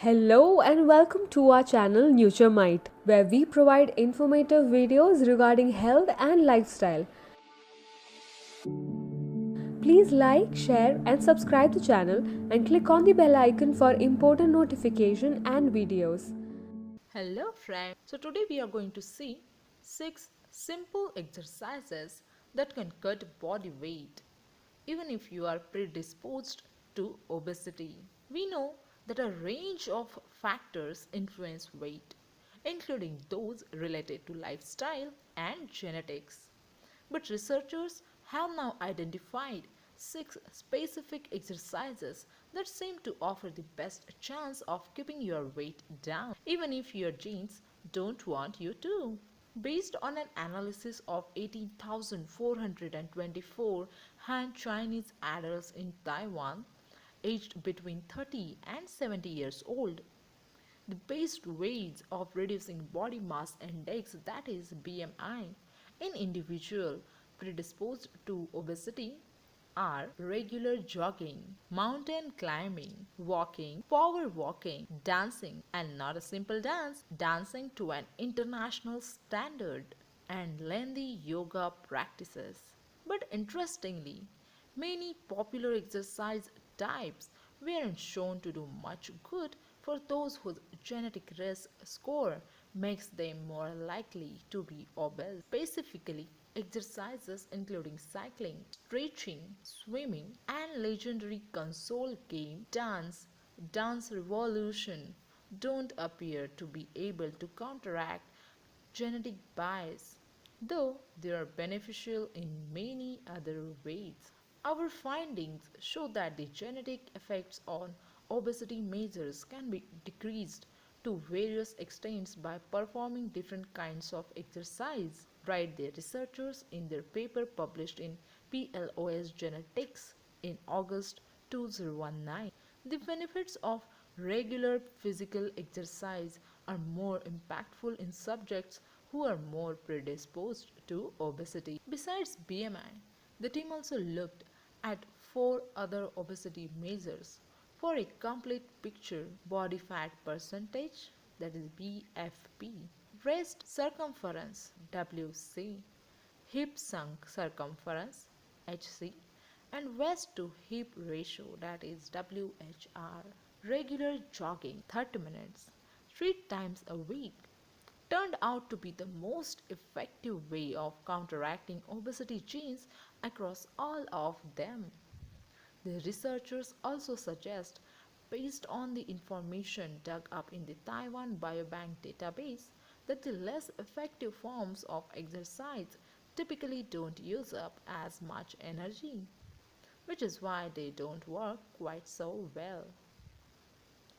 Hello and welcome to our channel Nuturemite, where we provide informative videos regarding health and lifestyle. Please like, share and subscribe the channel and click on the bell icon for important notification and videos. Hello friends, so today we are going to see 6 simple exercises that can cut body weight even if you are predisposed to obesity. We know that a range of factors influence weight, including those related to lifestyle and genetics. But researchers have now identified 6 specific exercises that seem to offer the best chance of keeping your weight down, even if your genes don't want you to. Based on an analysis of 18,424 Han Chinese adults in Taiwan, aged between 30 and 70 years old, the best ways of reducing body mass index, that is BMI, in individual predisposed to obesity are regular jogging, mountain climbing, walking, power walking, dancing, and not a simple dance, dancing to an international standard, and lengthy yoga practices. But interestingly, many popular exercise types weren't shown to do much good for those whose genetic risk score makes them more likely to be obese. Specifically, exercises including cycling, stretching, swimming, and legendary console game Dance Revolution don't appear to be able to counteract genetic bias, though they are beneficial in many other ways. Our findings show that the genetic effects on obesity measures can be decreased to various extents by performing different kinds of exercise, write the researchers in their paper published in PLOS Genetics in August 2019. The benefits of regular physical exercise are more impactful in subjects who are more predisposed to obesity. Besides BMI, the team also looked at 4 other obesity measures for a complete picture: body fat percentage, that is BFP, waist circumference, WC, hip sunk circumference, HC, and waist to hip ratio, that is WHR. Regular jogging 30 minutes 3 times a week turned out to be the most effective way of counteracting obesity genes across all of them. The researchers also suggest, based on the information dug up in the Taiwan Biobank database, that the less effective forms of exercise typically don't use up as much energy, which is why they don't work quite so well.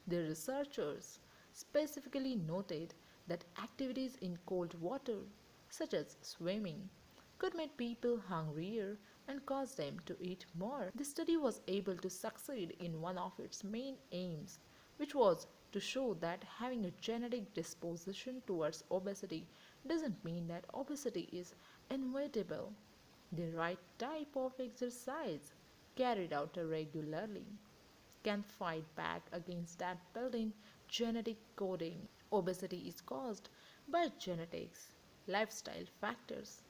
The researchers specifically noted that activities in cold water, such as swimming, could make people hungrier and cause them to eat more. The study was able to succeed in one of its main aims, which was to show that having a genetic disposition towards obesity doesn't mean that obesity is inevitable. The right type of exercise, carried out regularly, can fight back against that built-in genetic coding. Obesity is caused by genetics, lifestyle factors,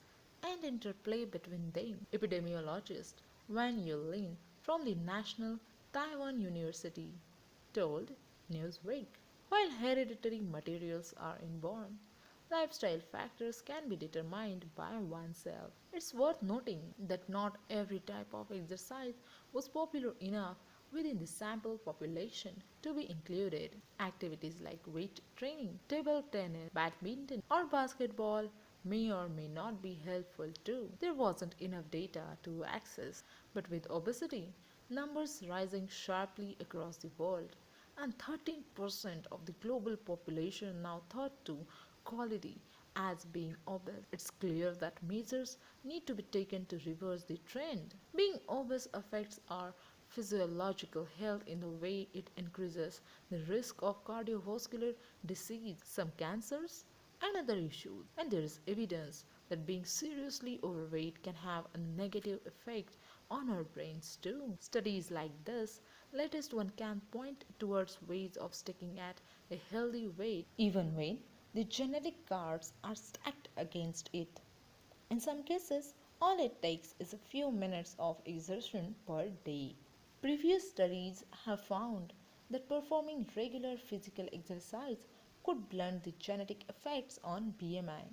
and interplay between them. Epidemiologist Wan Yulin from the National Taiwan University told Newsweek. While hereditary materials are inborn, lifestyle factors can be determined by oneself. It's worth noting that not every type of exercise was popular enough within the sample population to be included. Activities like weight training, table tennis, badminton, or basketball may or may not be helpful too. There wasn't enough data to access, but with obesity numbers rising sharply across the world, and 13% of the global population now thought to quality as being obese, it's clear that measures need to be taken to reverse the trend. Being obese affects our physiological health in the way it increases the risk of cardiovascular disease, some cancers, and other issues. And there is evidence that being seriously overweight can have a negative effect on our brains too. Studies like this Latest one can point towards ways of sticking at a healthy weight even when the genetic cards are stacked against it. In some cases, all it takes is a few minutes of exertion per day. Previous studies have found that performing regular physical exercise could blunt the genetic effects on BMI,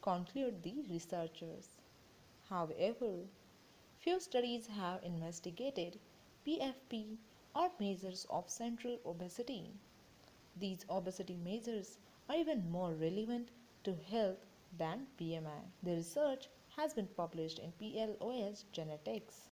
conclude the researchers. However, few studies have investigated PFP or measures of central obesity. These obesity measures are even more relevant to health than BMI. The research has been published in PLOS Genetics.